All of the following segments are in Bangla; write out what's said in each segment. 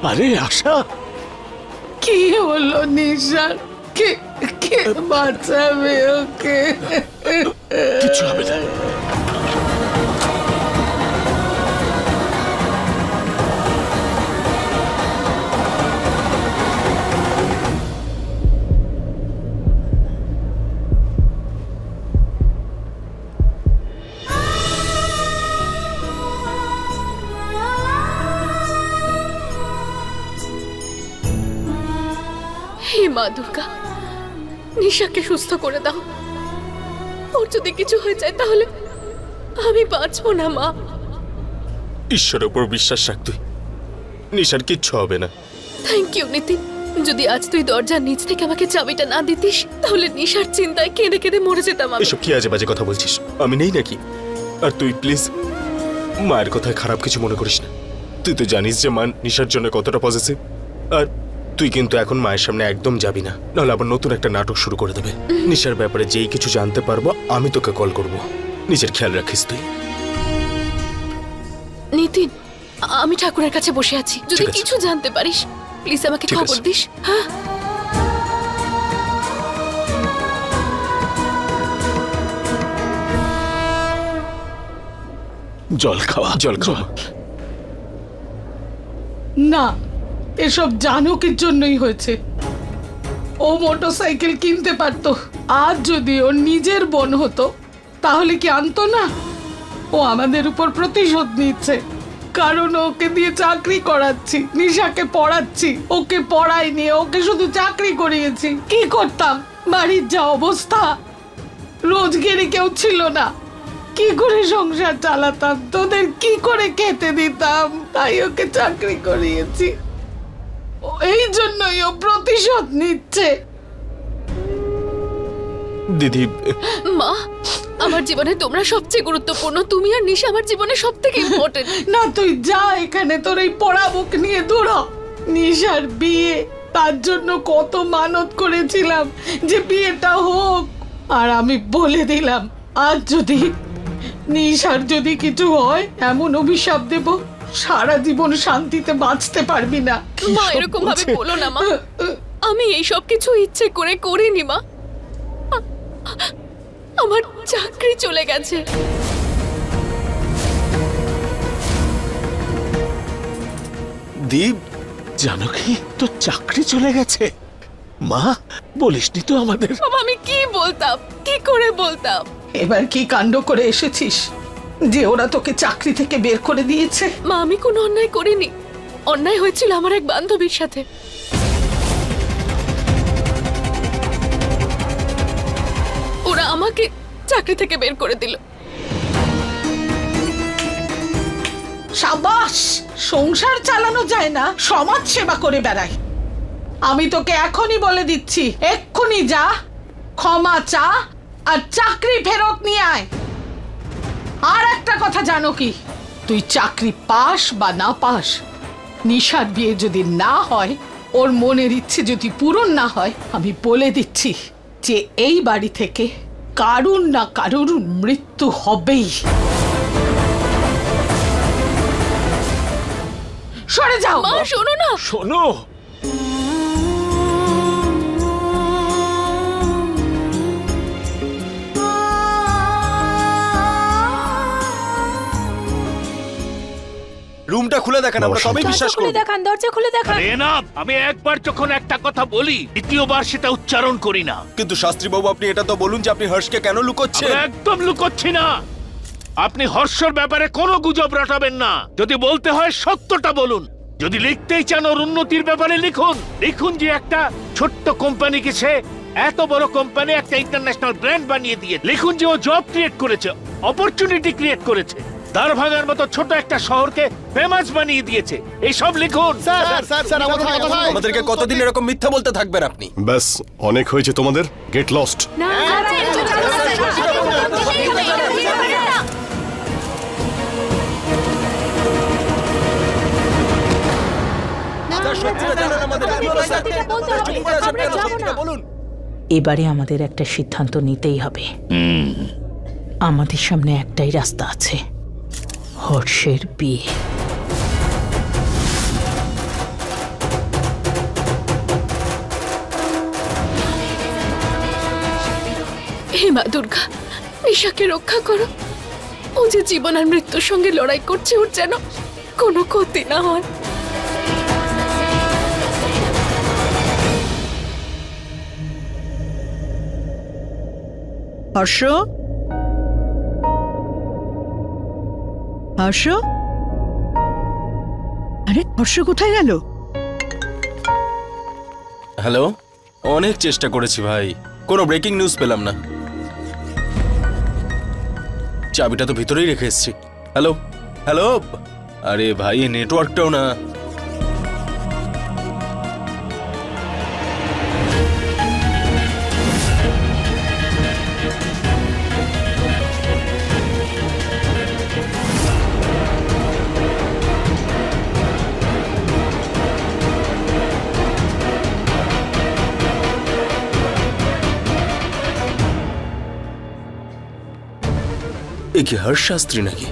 আরে আশা, কি হলো নিশার? কে কে বাঁচাবে ওকে? কিছু হবে না। হে মা দুর্গা, নিশাকে সুস্থ করে দাও। ওর যদি কিছু হয়ে যায় তাহলে আমি বাঁচবো না মা। ঈশ্বরের উপর বিশ্বাস রাখ তুই, নিশার কিচ্ছু হবে না। Thank you Nitin. যদি আজ তুই দরজার নিচ থেকে আমাকে চাবিটা না দিতিস তাহলে নিশার চিন্তায় কেঁদে কেঁদে মরে যেতাম আমি। এসব কি আজে বাজে কথা বলছিস? আমি নেই নাকি? আর তুই প্লিজ মায়ের কথায় খারাপ কিছু মনে করিস না। তুই তো জানিস যে মা নিশার জন্য কতটা পজিটিভ। আর তুই কিন্তু এখন মায়ের সামনে একদম যাবি না, নাহলে আবার নতুন একটা নাটক শুরু করে দেবে। নিশার ব্যাপারে যেই কিছু জানতে পারবো আমি তোকে কল করব। নিজের খেয়াল রাখিস তুই। নিতিন, আমি ঠাকুরের কাছে বসে আছি, যদি কিছু জানতে পারিস প্লিজ আমাকে খবর দিস। হ্যাঁ, জল খাওয়া, জল খাওয়া। না, এসব জানকীর জন্যই হয়েছে। ও মোটরসাইকেল কিনতে পারতো। আজ যদি ওর নিজের বোন হতো তাহলে কি আনতো না? ও আমাদের উপর প্রতিশোধ নিচ্ছে, কারণ ওকে দিয়ে চাকরি করাচ্ছি, নিশাকে পড়াচ্ছি। ওকে পড়াইনি, ওকে শুধু চাকরি করিয়েছি। কি করতাম? বাড়ির যা অবস্থা, রোজগেরে কেউ ছিল না, কি করে সংসার চালাতাম? তোদের কি করে খেতে দিতাম? তাই ওকে চাকরি করিয়েছি। এই জন্যই ও প্রতিশোধ নিচ্ছে। দিদি, মা আমার জীবনে তোমরা সবচেয়ে গুরুত্বপূর্ণ। তুমি আর নিশা আমার জীবনে সবথেকে ইম্পর্টেন্ট। না, তুই যা এখানে, তোর এই পড়াবুক নিয়ে দূর হ। নিশার বিয়ে, তার জন্য কত মানত করেছিলাম যে বিয়েটা হোক। আর আমি বলে দিলাম, আজ যদি নিশার যদি কিছু হয় এমন অভিশাপ দেব, সারা জীবন শান্তিতে বাঁচতে পারবি না। মা এরকম ভাবে বলো না মা, আমি এই সব কিছু ইচ্ছে করে করিনি মা। আমার চাকরি চলে গেছে। দীপ, জানো কি, তো চাকরি চলে গেছে? মা বলিসনি তো আমাদের? বাবা, আমি কি বলতাম, কি করে বলতাম? এবার কি কাণ্ড করে এসেছিস যে ওরা তোকে চাকরি থেকে বের করে দিয়েছে? মা আমি কোনো অন্যায় করিনি। অন্যায় হয়েছিল আমার এক বান্ধবীর সাথে। ওরা আমাকে চাকরি থেকে বের করে দিল। সাবাস, সংসার চালানো যায় না, সমাজ সেবা করে বেড়ায়। আমি তোকে এখনই বলে দিচ্ছি, এক্ষুনি যা, ক্ষমা চা আর চাকরি ফেরত নিয়ে আয়। আর একটা কথা জানো কি, তুই চাকরি পাস বা না পাস, নিশার বিয়ে যদি না হয়, ওর মনের ইচ্ছে যদি পূরণ না হয়, আমি বলে দিচ্ছি যে এই বাড়ি থেকে কারুর না কারুর মৃত্যু হবেই। সরে যাও। মা শোনো না, শোনো, রুমটা খুলে দেখান, আমরা সবাই বিশ্বাস করব। দেখান, দরজা খুলে দেখান। না, আমি একবার যখন একটা কথা বলি দ্বিতীয়বার সেটা উচ্চারণ করি না। কিন্তু শাস্ত্রী বাবু, আপনি এটা তো বলুন যে আপনি হর্ষকে কেন লুকোচ্ছেন? একদম লুকোচ্ছি না। আপনি হর্ষর ব্যাপারে কোনো গুজব রটাবেন না। যদি বলতে হয় সত্যটা বলুন। যদি লিখতেই চান ওর উন্নতির ব্যাপারে লিখুন। লিখুন যে একটা ছোট্ট কোম্পানিকে সে এত বড় কোম্পানি, একটা ইন্টারন্যাশনাল ব্র্যান্ড বানিয়ে দিয়ে। লিখুন যে ও জব ক্রিয়েট করেছে, অপরচুনিটি ক্রিয়েট করেছে, দারভাঙ্গার মতো ছোট একটা শহরকে ফেমাস বানিয়ে দিয়েছে। এইসব লিখুন। আমাদেরকে কতদিন এরকম মিথ্যা বলতে থাকবেন আপনি? ব্যাস, অনেক হয়েছে তোমাদের। Get lost. এবারে আমাদের একটা সিদ্ধান্ত নিতেই হবে। আমাদের সামনে একটাই রাস্তা আছে, হর্ষের বিয়ে। মা দুর্গা, নিশাকে রক্ষা করো। ও যে জীবন আর মৃত্যুর সঙ্গে লড়াই করছে, ওর যেন কোনো ক্ষতি না হয়। হর্ষ, হর্ষ, আরে হর্ষ কোথায় গেল? হ্যালো, অনেক চেষ্টা করেছি ভাই, কোনো ব্রেকিং নিউজ পেলাম না। চাবিটা তো ভিতরেই রেখে এসেছি। হ্যালো হ্যালো, আরে ভাই নেটওয়ার্কটাও না। এ কি হর্ষ শাস্ত্রী নাকি?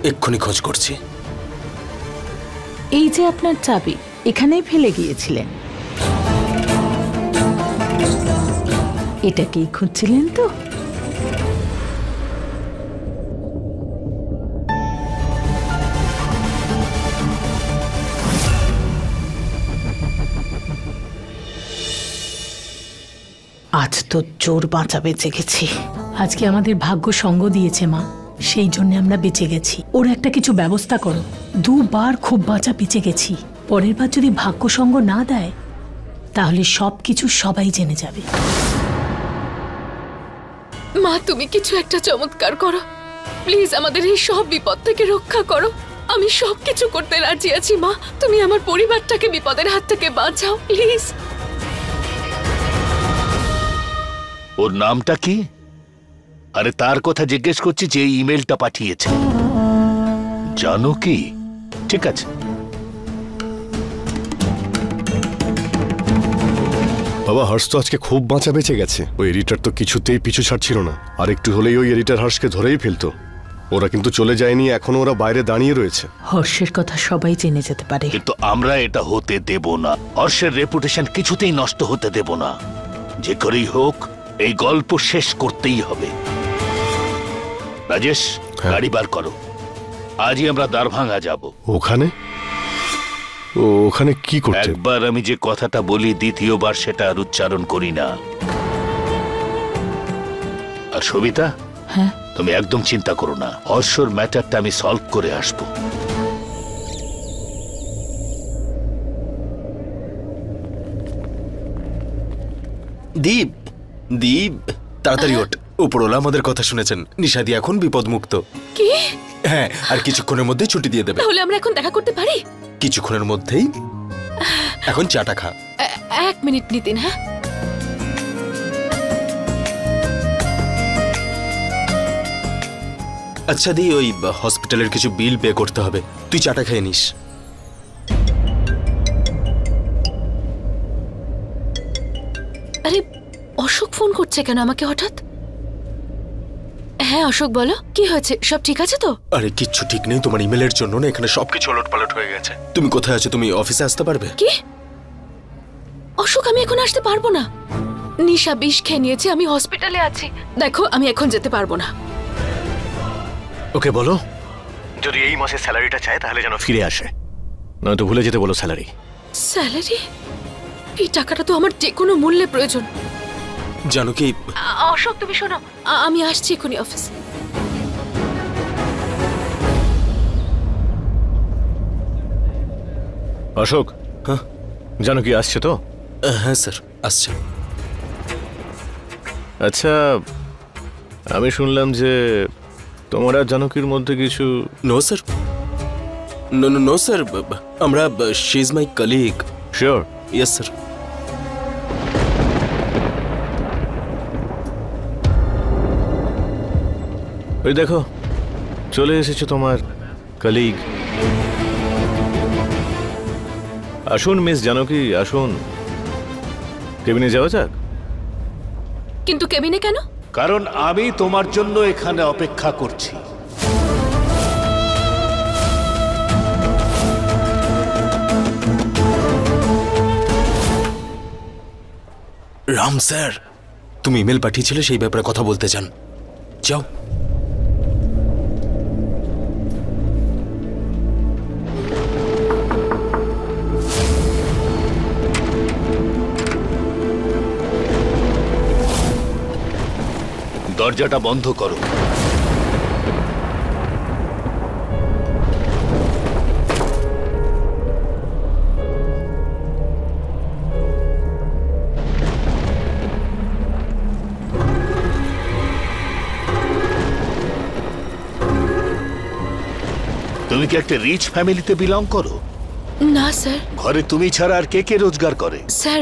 এক্ষুনি খোঁজ করছি। এই যে আপনার চাবি এখানেই ফেলে গিয়েছিলেন, এটাকেই খুঁজছিলেন তো? আজ তো জোর বাঁচা বেঁচে গেছি। আজকে আমাদের ভাগ্য সঙ্গ দিয়েছে মা, সেই জন্য আমরা বেঁচে গেছি। ওর একটা কিছু ব্যবস্থা করো। দুবার খুব বাঁচা বেঁচে গেছি, পরের বার যদি ভাগ্য সঙ্গ না দেয় তাহলে সবকিছু সবাই জেনে যাবে। মা তুমি কিছু একটা চমৎকার করো প্লিজ, আমাদের এই সব বিপদ থেকে রক্ষা করো। আমি সবকিছু করতে রাজি আছি মা, তুমি আমার পরিবারটাকে বিপদের হাত থেকে বাঁচাও প্লিজ। ওর নামটা কি? আরে তার কথা জিজ্ঞেস করছি যে ইমেলটা পাঠিয়েছে। জানো কি? ঠিক আছে। বাবা, হর্ষ তো আজকে খুব বাঁচা বেঁচে গেছে। ওই এডিটার তো কিছুতেই পিছু ছাড়ছিল না, আর একটু হলেই ওই এডিটার হর্ষকে ধরেই ফেলতো। ওরা কিন্তু চলে যায়নি, এখনো ওরা বাইরে দাঁড়িয়ে রয়েছে। হর্ষের কথা সবাই জেনে যেতে পারে, কিন্তু আমরা এটা হতে দেব না। হর্ষের রেপুটেশন কিছুতেই নষ্ট হতে দেব না। যে করেই হোক এই গল্প শেষ করতেই হবে। রাজেশ, গাড়ি বার করো, আজই আমরা দারভাঙ্গা যাব। ওখানে? ওখানে কি করতে? একবার আমি যে কথাটা বলি দ্বিতীয়বার সেটা আর উচ্চারণ করি না। আর সবিতা, হ্যাঁ, তুমি একদম চিন্তা করো না, হর্ষর ম্যাটারটা আমি সলভ করে আসবো। দীপ, দীপ তাড়াতাড়ি ওঠ, উপরওয়ালা আমাদের কথা শুনেছেন। নিশাদি এখন বিপদ মুক্ত। কি? হ্যাঁ, আর কিছুক্ষণের মধ্যেই ছুটি দিয়ে দেবে। তাহলে আমরা এখন দেখা করতে পারি? কিছুক্ষণের মধ্যেই। এখন চাটা খা। এক মিনিট নিতিন। হ্যাঁ, আচ্ছা দি, ওই হসপিটালের কিছু বিল পে করতে হবে, তুই চাটা খেয়ে নিস। আরে অশোক ফোন করছে কেন আমাকে হঠাৎ? হ্যাঁ অশোক বলো, কি হয়েছে? সব ঠিক আছে তো? আরে কিচ্ছু ঠিক নেই, তোমার ইমেলের জন্য না এখানে সবকিছু ওলটপালট হয়ে গেছে। তুমি কোথায় আছো? তুমি অফিসে আসতে পারবে? কি? অশোক আমি এখন আসতে পারবো না, নিশা বিষ খেয়ে নিয়েছে, আমি হসপিটালে আছি। দেখো আমি এখন যেতে পারবো না। ওকে বলো যদি এই মাসে স্যালারিটা চায় তাহলে যেন ফিরে আসে, নয়তো ভুলে যেতে বলো স্যালারি। স্যালারি? এই টাকাটা তো আমার যে কোনো মূল্যে প্রয়োজন। জানো কি অশোক তুমি শোনো, আমি আসছি এখনই অফিস। অশোক, হ্যাঁ জানো কি আসছে তো? হ্যাঁ স্যার আসছে। আচ্ছা, আমি শুনলাম যে তোমার আর জানকীর মধ্যে কিছু। No sir, no no no sir, আমরা she is my colleague. Sure? Yes sir. ওই দেখো চলে এসেছে তোমার কলিগ। আসুন মিস জানকী, আসুন, কেবিনে যাওয়া যাক। কিন্তু কেবিনে কেন? কারণ আমি তোমার জন্য এখানে অপেক্ষা করছি। রাম স্যার, তুমি ইমেল পাঠিয়েছিলে সেই ব্যাপারে কথা বলতে চান। যাও। দরজাটা বন্ধ করো। তুমি কি একটা রিচ ফ্যামিলিতে বিলং করো? না স্যার। ঘরে তুমি ছাড়া আর কে কে রোজগার করে? স্যার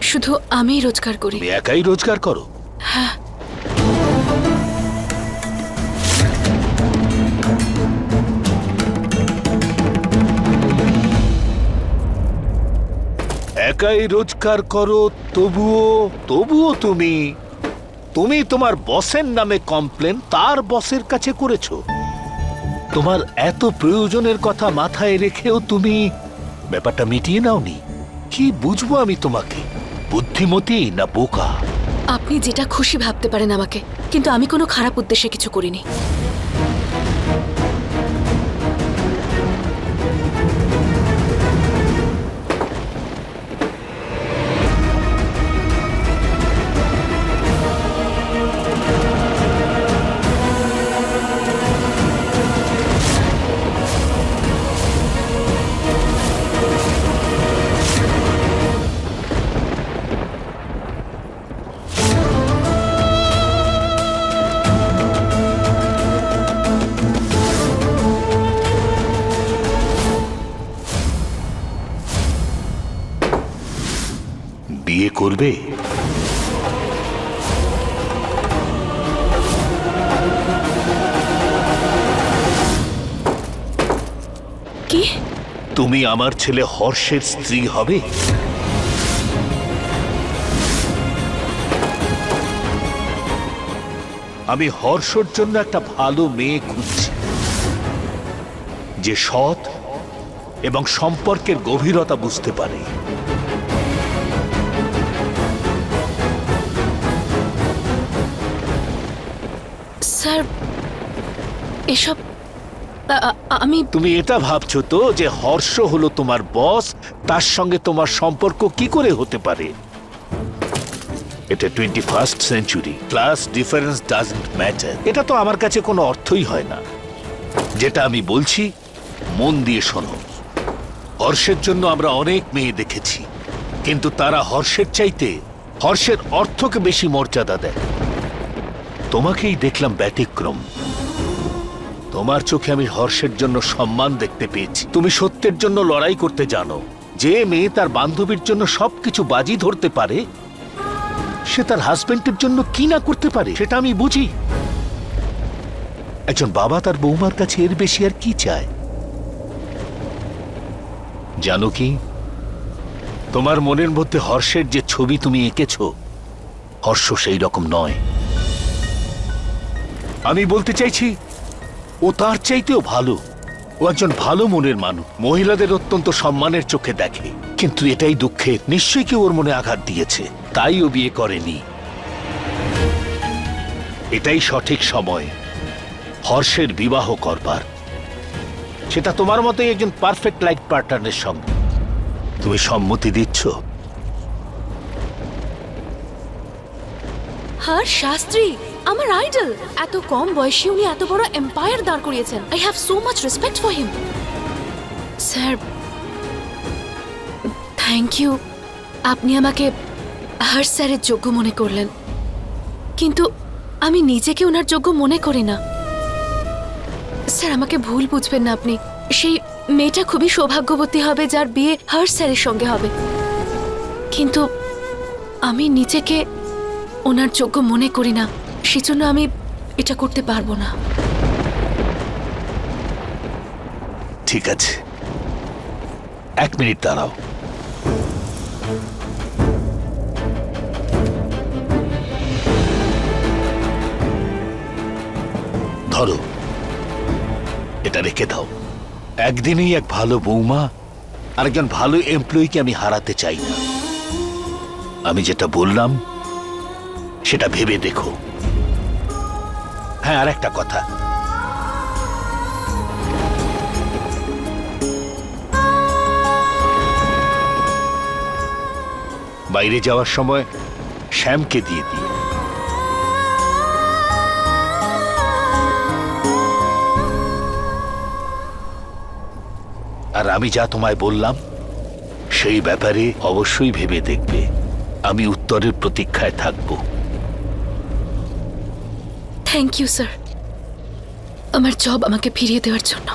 শুধু আমি রোজগার করি। তুমি একাই রোজগার করো? হ্যাঁ। একাই রোজগার করো, তবুও তুমি তোমার বসের নামে কমপ্লেন তার বসের কাছে করেছো। তোমার এত প্রয়োজনের কথা মাথায় রেখেও তুমি ব্যাপারটা মিটিয়ে নাওনি। কি বুঝবো আমি তোমাকে, বুদ্ধিমতী না বোকা? আপনি যেটা খুশি ভাবতে পারেন আমাকে, কিন্তু আমি কোনো খারাপ উদ্দেশ্যে কিছু করিনি। বিয়ে করবে? কি? তুমি আমার ছেলে হর্ষের স্ত্রী হবে? আমি হর্ষর জন্য একটা ভালো মেয়ে খুঁজছি, যে সৎ এবং সম্পর্কের গভীরতা বুঝতে পারে। স্যার এসব আমি তুমি এটা ভাবছো তো যে হর্ষ হলো তোমার বস, তার সঙ্গে তোমার সম্পর্ক কি করে হতে পারে? এটা 21st century, class difference doesn't matter. এটা তো আমার কাছে কোনো অর্থই হয় না। যেটা আমি বলছি মন দিয়ে শোনো। হর্ষের জন্য আমরা অনেক মেয়ে দেখেছি, কিন্তু তারা হর্ষের চাইতে হর্ষের অর্থকে বেশি মর্যাদা দেয়। তোমাকেই দেখলাম ব্যতিক্রম। তোমার চোখে আমি হর্ষের জন্য সম্মান দেখতে পেয়েছি। তুমি সত্যের জন্য লড়াই করতে জানো। যে মেয়ে তার বান্ধবীর জন্য সবকিছু বাজি ধরতে পারে, সে তার হাজবেন্ডের জন্য কি না করতে পারে সেটা আমি বুঝি। একজন বাবা তার বৌমার কাছে এর বেশি আর কি চায়? জানো কি, তোমার মনের মধ্যে হর্ষের যে ছবি তুমি এঁকেছ, হর্ষ সেই রকম নয়। আমি বলতে চাইছি ও তার চাইতেও ভালো। ও একজন ভালো মনের মানুষ, মহিলাদের অত্যন্ত সম্মানের চোখে দেখে। কিন্তু এটাই দুঃখের, নিশ্চয়ই কেউ ওর মনে আঘাত দিয়েছে, তাই ও বিয়ে করেনি। এটাই সঠিক সময় হর্ষের বিবাহ করবার, সেটা তোমার মতোই একজন পারফেক্ট লাইফ পার্টনারের সঙ্গে। তুমি সম্মতি দিচ্ছ? হর্ষ শাস্ত্রী আমার আইডল। এত কম বয়সে উনি এত বড় এম্পায়ার দাঁড় করিয়েছেন। I have so much respect for him. Sir thank you, আপনি আমাকে হর্ষ স্যারের যোগ্য মনে করলেন, কিন্তু আমি নিজেকে ওনার যোগ্য মনে করি না। স্যার আমাকে ভুল বুঝবেন না আপনি। সেই মেয়েটা খুবই সৌভাগ্যবতী হবে যার বিয়ে হর্ষ স্যারের সঙ্গে হবে, কিন্তু আমি নিজেকে ওনার যোগ্য মনে করি না, সেজন্য আমি এটা করতে পারবো না। ঠিক আছে, 1 মিনিট দাঁড়াও। ধরো, এটা রেখে দাও। একদিনেই এক ভালো বৌমা আর একজন ভালো এমপ্লয়িকে আমি হারাতে চাই না। আমি যেটা বললাম সেটা ভেবে দেখো। হ্যাঁ, আর একটা কথা, বাইরে যাওয়ার সময় শ্যামকে দিয়ে দিও। আর আমি যা তোমায় বললাম সেই ব্যাপারে অবশ্যই ভেবে দেখবে। আমি উত্তরের প্রতীক্ষায় থাকব। থ্যাংক ইউ স্যার, আমার জব আমাকে ফিরিয়ে দেওয়ার জন্য।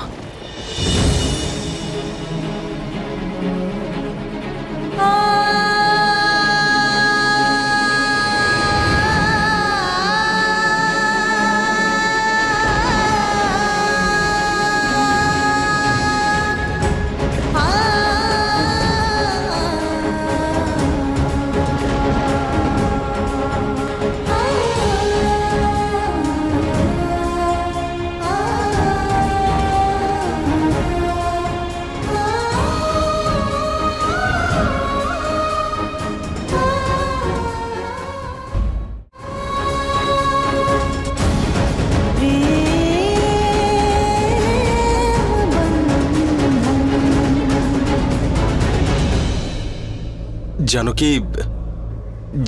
জানকী,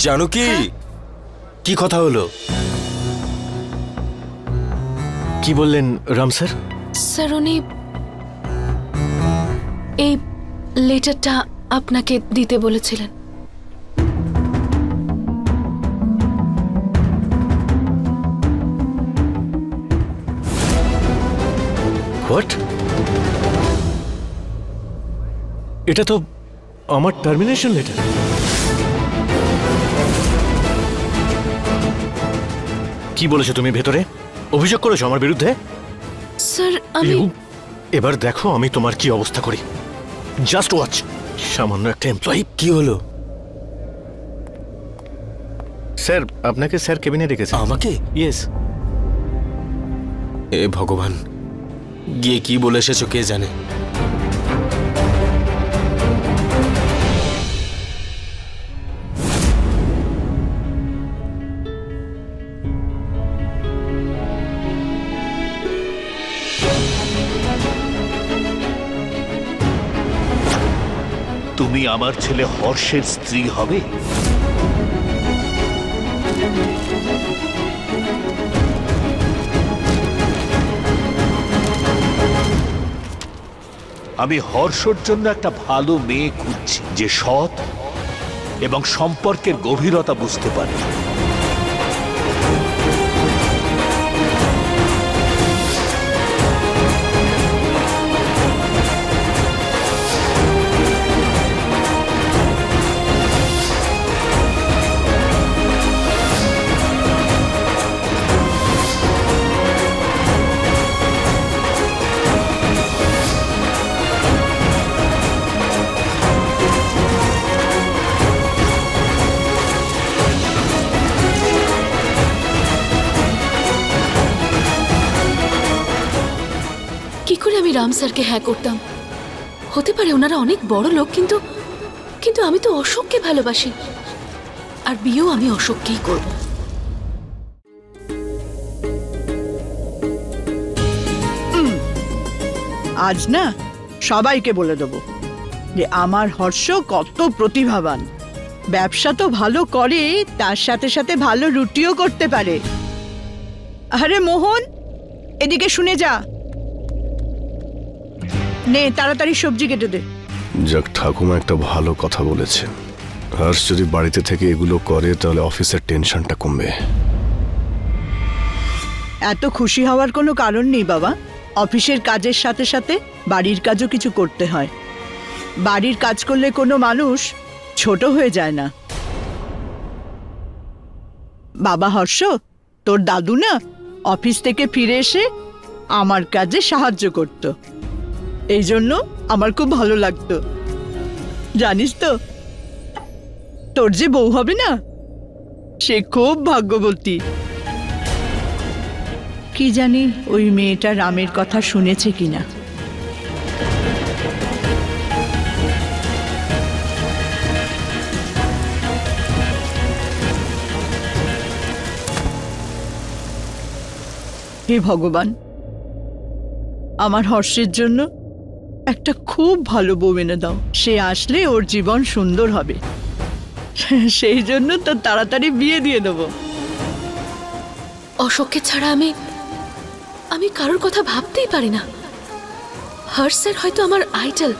জানকী, কি কথা হলো? কি বললেন রাম স্যার? স্যার উনি এই লেটারটা আপনাকে দিতে বলেছিলেন। হোয়াট? এটা তো আমার টার্মিনেশন লেটার। কি বলেছো তুমি ভেতরে? অভিযোগ করেছো আমার বিরুদ্ধে? স্যার আমি এবার দেখো আমি তোমার কি অবস্থা করি। Just watch. সামান্য একটা এমপ্লয়ি। কি হলো? স্যার আপনাকে স্যার কেবিনে ডেকেছে। আমাকে? ইয়েস। এ ভগবান, গিয়ে কি বলে এসেছো কে জানে। তুমি আমার ছেলে হর্ষের স্ত্রী হবে? আমি হর্ষর জন্য একটা ভালো মেয়ে খুঁজছি, যে সৎ এবং সম্পর্কের গভীরতা বুঝতে পারে। কি করে আমি রাম স্যারকে হ্যাঁ করতাম? হতে পারে ওনারা অনেক বড় লোক, কিন্তু কিন্তু আমি তো অশোককে ভালোবাসি, আর বিয়েও আমি অশোককেই করব। আজ না সবাইকে বলে দেবো যে আমার হর্ষ কত প্রতিভাবান। ব্যবসা তো ভালো করে, তার সাথে সাথে ভালো রুটিও করতে পারে। আরে মোহন, এদিকে শুনে যা। নে তাড়াতাড়ি সবজি কেটে দে। যাক, ঠাকুমা একটা ভালো কথা বলেছে। হর্ষ যদি বাড়িতে থেকে এগুলো করে তাহলে অফিসের টেনশনটা কমবে। এত খুশি হওয়ার কোনো কারণ নেই বাবা। অফিসের কাজের সাথে সাথে বাড়ির কাজও কিছু করতে হয়। বাড়ির কাজ করলে কোনো মানুষ ছোট হয়ে যায় না। বাবা হর্ষ, তোর দাদু না অফিস থেকে ফিরে এসে আমার কাজে সাহায্য করত, এই জন্য আমার খুব ভালো লাগতো। জানিস তো, তোর যে বউ হবে না, সে খুব ভাগ্যবতী। কি জানি ওই মেয়েটা রামের কথা শুনেছে কিনা। হে ভগবান, আমার হর্ষের জন্য একটা খুব ভালো বউ এনে দাও। সে আসলে ওর জীবন সুন্দর হবে। সেই জন্য তো তাড়াতাড়ি বিয়ে দিয়ে দেবো। অশোককে ছাড়া আমি কারোর কথা ভাবতেই পারি না। হর্ষ স্যার হয়তো আমার আইডল,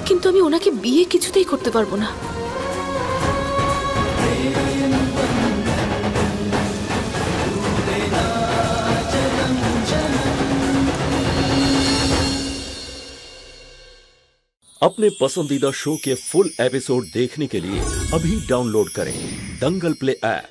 কিন্তু আমি ওনাকে বিয়ে কিছুতেই করতে পারবো না। अपने पसंदीदा शो के फुल एपिसोड देखने के लिए अभी डाउनलोड करें दंगल प्ले ऐप।